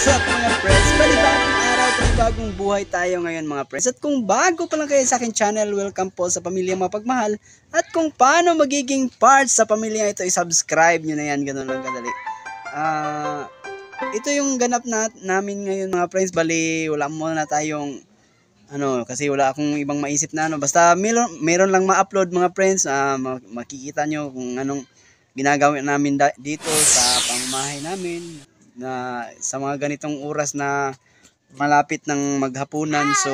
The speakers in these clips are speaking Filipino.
What's up mga friends? Panibagong araw, panibagong buhay tayo ngayon mga friends. At kung bago pa lang kayo sa aking channel, welcome po sa Pamilyang Mapagmahal. At kung paano magiging part sa pamilya ito, i-subscribe nyo na yan, ganun lang kadali. Ito yung ganap namin ngayon mga friends. Bali, wala muna tayong kasi wala akong ibang maisip na basta meron lang ma-upload mga friends. Makikita nyo kung anong ginagawa namin dito sa pamamahay namin na sa mga ganitong oras na malapit ng maghapunan. So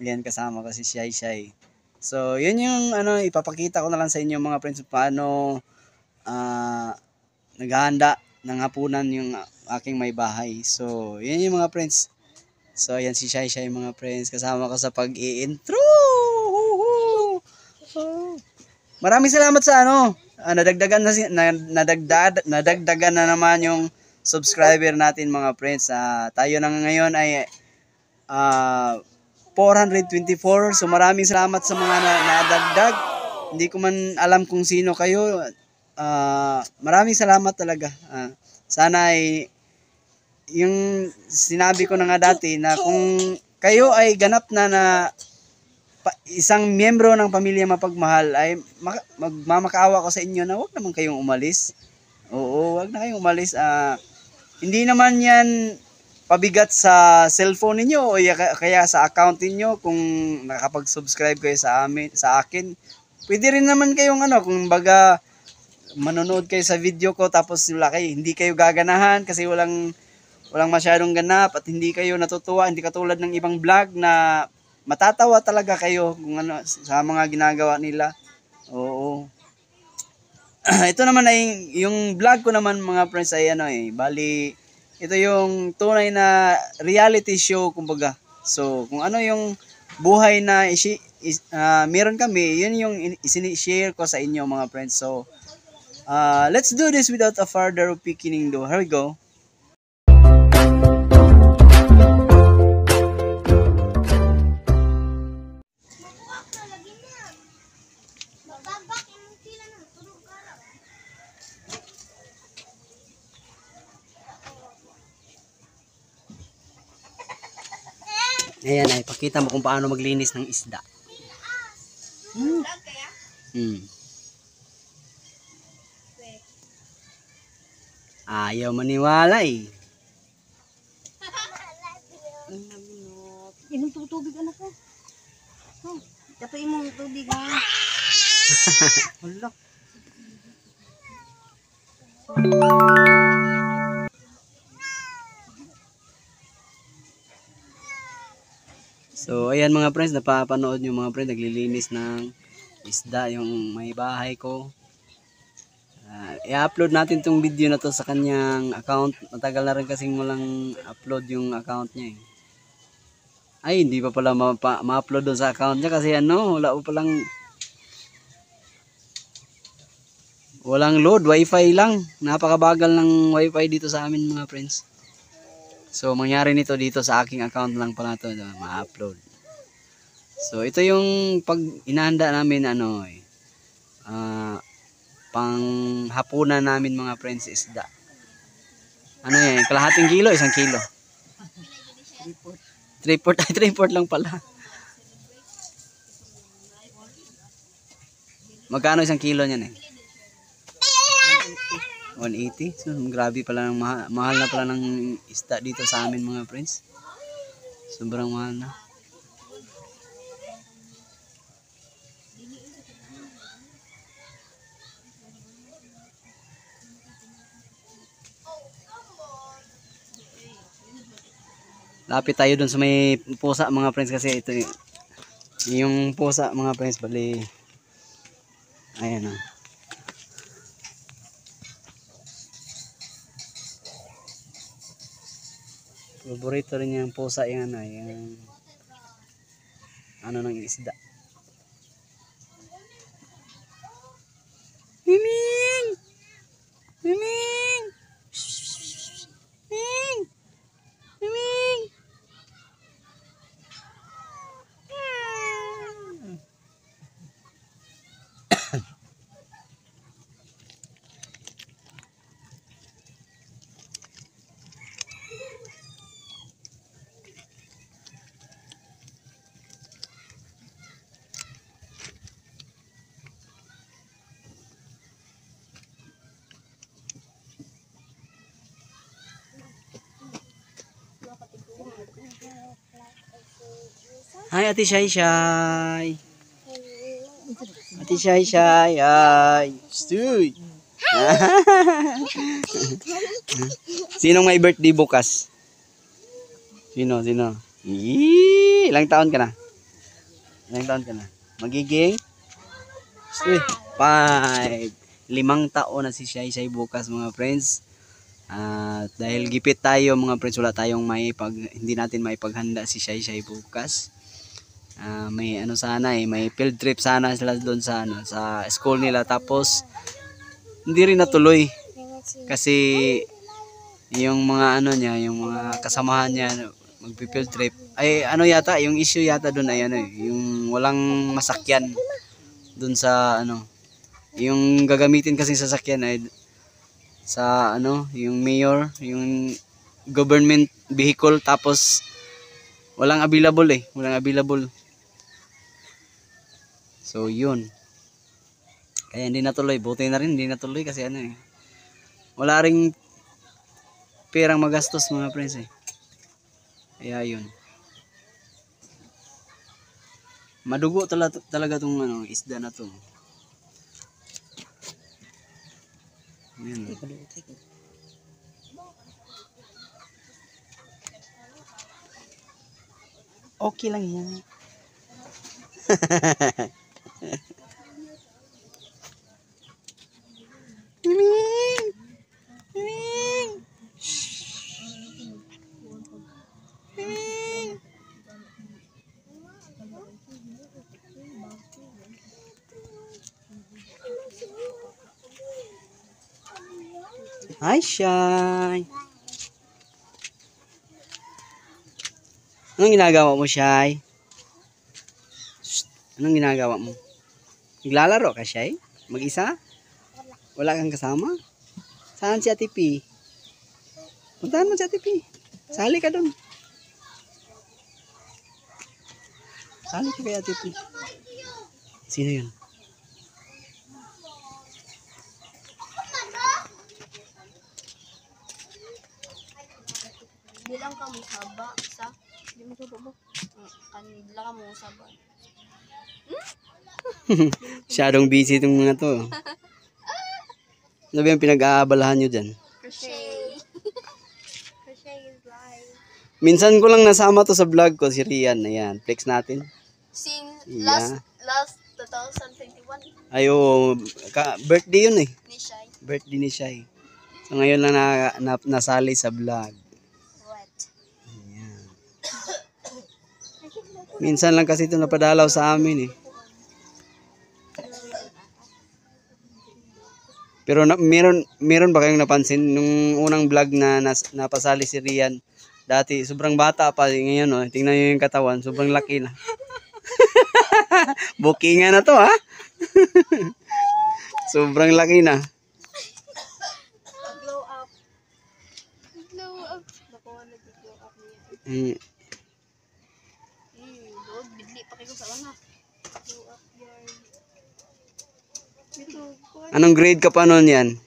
yan, kasama ko si Shai. So yun yung ipapakita ko na lang sa inyo mga friends paano naghahanda ng hapunan yung aking may bahay. So yun yung mga friends. So ayan si Shai mga friends, kasama ko sa pag-i-intro. Maraming salamat sa nadagdagan na naman yung subscriber natin mga friends. Tayo na ngayon ay 424. So maraming salamat sa mga nadagdag. Hindi ko man alam kung sino kayo. Maraming salamat talaga. Sana ay yung sinabi ko na nga dati na kung kayo ay ganap na isang miyembro ng Pamilya Mapagmahal, ay magmamakaawa ko sa inyo na wag naman kayong umalis. Oo, wag na kayong umalis. Hindi naman yan pabigat sa cellphone niyo o kaya sa account niyo kung nakapag-subscribe kayo sa akin. Pwede rin naman kayong kung baga manonood kayo sa video ko tapos hindi kayo gaganahan kasi walang masyadong ganap at hindi kayo natutuwa, hindi katulad ng ibang vlog na matatawa talaga kayo kung sa mga ginagawa nila. Oo. Ito naman ay yung vlog ko naman mga friends ay bali ito yung tunay na reality show kumbaga. So kung ano yung buhay na meron kami, yun yung i-share ko sa inyo mga friends. So let's do this without a further beginning though. Here we go. Ayan ay, pakita mo kung paano maglinis ng isda. Ayaw maniwala eh. Inom tubig anak ko. Dapat imong tubig ha. Wala. So ayan mga friends, napapanood nyo mga friends, naglilinis ng isda yung may bahay ko. I-upload natin tong video na to sa kanyang account. Matagal na rin kasing walang upload yung account niya eh. Ay, hindi pa pala ma-upload doon sa account niya kasi wala pa palang walang load, wifi lang. Napakabagal ng wifi dito sa amin mga friends. So mangyari nito dito sa aking account lang pala to, ma-upload. So ito yung pag inahanda namin pang hapunan namin mga friends, isda. Yan, kalahating kilo, 1 kilo. 3/4 lang pala. Magkano 1 kilo niyan eh? 180. So grabe pala, mahal na pala ng isda dito sa amin mga friends. Sobrang mahal na. Lapit tayo dun sa may pusa mga friends kasi ito yung pusa mga friends, bali ayan paborito rin yung pusa yung yung ng isda. Miming! Miming! Miming! Miming! Hi, Ate Shay Shay. Ate Shay Shay. Hi. Stoy. Sinong may birthday bukas? Sino? Ilang taon ka na? Magiging? Stoy. 5. 5 taon na si Shay Shay bukas mga friends. Dahil gipit tayo mga friends, wala tayong hindi natin maipaghanda si Shay Shay bukas. May ano sana may field trip sana sila doon sa sa school nila, tapos hindi rin natuloy kasi yung mga niya, yung mga kasamahan niya magpi-field trip ay yata yung issue yata doon ay yung walang masakyan doon sa yung gagamitin kasi sasakyan ay sa yung mayor, yung government vehicle, tapos walang available. So yun, kaya hindi natuloy. Buti na rin hindi natuloy kasi wala ring perang magastos mga friends kaya yun, madugo talaga tong isda na to. Yan. Okay lang yan. Hi, Shay. Anong ginagawa mo, Shay? Anong ginagawa mo? Naglalaro ka, Shay? Mag-isa? Wala kang kasama? Saan si Ate P? Puntahan mo si Ate P. Sali ka doon. Sali ka kay Ate P. Sino yun? Bilang ka mo saba sa di mo saba ba? Kanila ka mo saba. Masyadong busy itong mga to. Ano ba yung pinag-aabalahan nyo dyan? Crochet. Crochet is life. Minsan ko lang nasama to sa vlog ko, si Rian. Ayan, flex natin. Since Yeah. last 2021 Ayo, birthday yun ni Shai. Birthday ni Shay. So ngayon lang nasali sa vlog. What? Ayan. Minsan lang kasi ito napadalaw sa amin Pero meron ba kayong napansin nung unang vlog na napasali si Rian? Dati sobrang bata pa, ngayon tingnan niyo yung katawan, sobrang laki na. Bookingan na to Sobrang laki na. Glow up. Glow up. Nakuha na glow up niya. Lord, bigli pa kayo sa anak. Glow up yarn. Ito, Anong grade ka pa noon yan?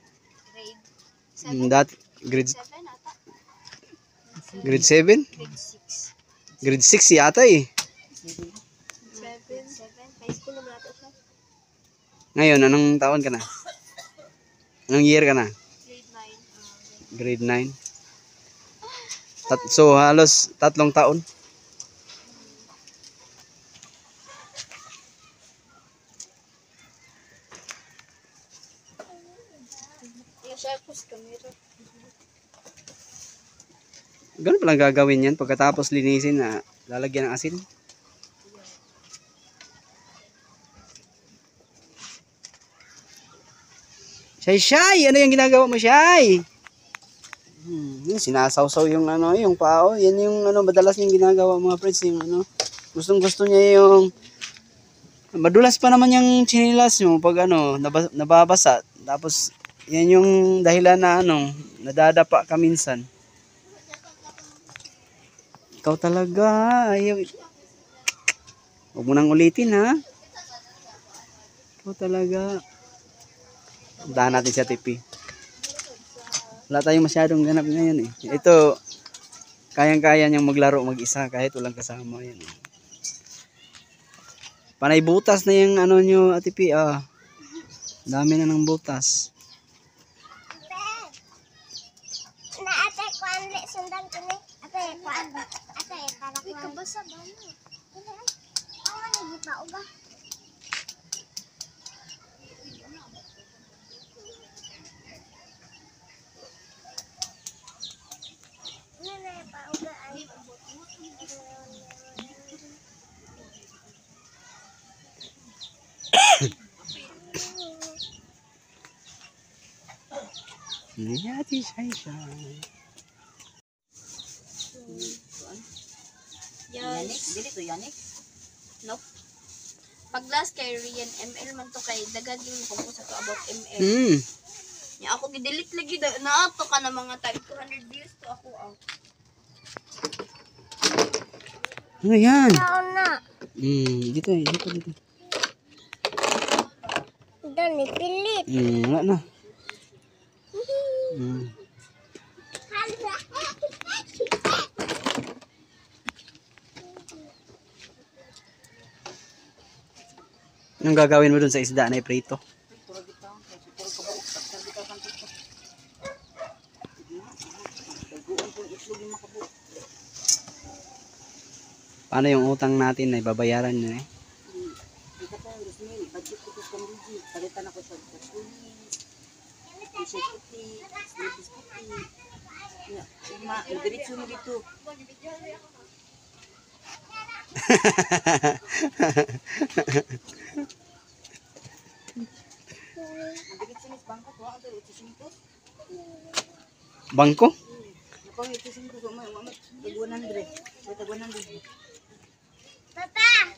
grade 7. Dati, grade 7 ata. 7? Grade 6. Grade 6 yata 7. High school naman ata siya. Ngayon, anong taon ka na? Anong year ka na? Grade 9. Grade 9. So, halos 3 taon. Yung siya post camera. Ganun palang gagawin yan. Pagkatapos linisin na lalagyan ng asin. Shay! Ano yung ginagawa mo, Shay? Yun, sinasawsaw yung yung pao. Yan yung madalas yung ginagawa mga friends. Yung gustong-gusto niya yung madulas pa naman yung chinilas mo pag nababasa. Tapos yan yung dahilan na nadadapa ka minsan. Ikaw talaga, ayaw. Huwag mo nang ulitin Ikaw talaga. Puntahan natin si Ate P. Wala tayong masyadong ganap ngayon Ito, kayang-kaya niyang maglaro mag-isa kahit walang kasama yan Panay butas na yung ano nyo, Ate P. Dami na ng butas. Na ate ko anli sundan ko ni. Ate ko anli. Ate para ko. Ikaw basa ba mo? Ang manigi pa uga. Nene pa uga ay. Ni Ate Shaisha. Yes. Dili to yanik. Nope. Pag last kay Rian ML man to kay dagag yung kung sa to about ML. Ya ako gidelete lagi na ato ka na mga tag 200 views to ako out. Ano yan? Taon na. Dito. Dan ni pilit. Wala na. Anong gagawin mo dun sa isda na iprito? Paano yung utang natin na babayaran nyo eh? Kita pa yung Rosmel, budget ko sa kambuji. Palitan ako sa pulis, t-shirt puti, sleeves puti. Uma, diretso mo dito. Diretso mo sa bangko, tuwa ka tayo, 800. Bangko? Napang 800, tag 100. Tag 100. Papa.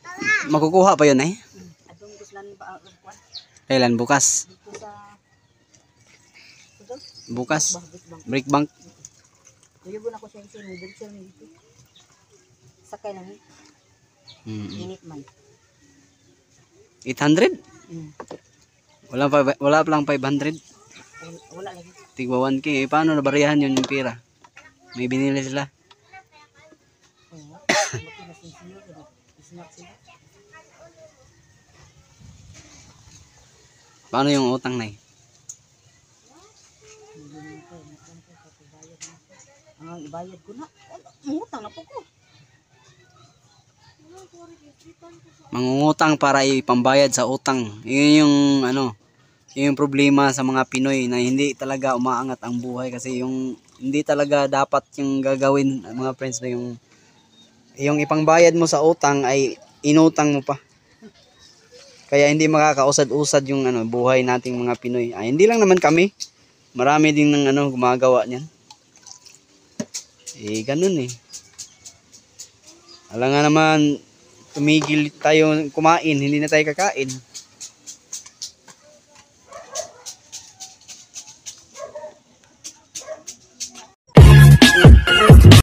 Papa. Makukuha pa yun eh? Adong guslan ba ang kuwan? Kailan? Bukas? Dito sa... Ito? Bukas? Bahagit bang. Break bank? Tuyugon ako sa isin, diretso mo dito. Sakay lang eh. Init man. 800? Wala pa lang 500. Wala lagi. Tigwa 1K. Paano nabariyahan yun yung pira? May binili sila. Oo. Bakit nasinsiyo sila? Snack sila. Paano yung utang na eh? Hindi naman ko. Ibayad na ako. Ibayad ko na. Mungutang na po ko. Mangungutang para ipambayad sa utang. Yun yung ano, yun yung problema sa mga Pinoy na hindi talaga umaangat ang buhay kasi yung hindi talaga dapat yung gagawin mga friends na yung ipangbayad mo sa utang ay inutang mo pa. Kaya hindi makakausad-usad yung ano buhay nating mga Pinoy. Hindi lang naman kami. Marami din ng ano gumagawa niyan. Ganun eh. Alam nga naman tumigil tayo kumain, hindi na tayo kakain.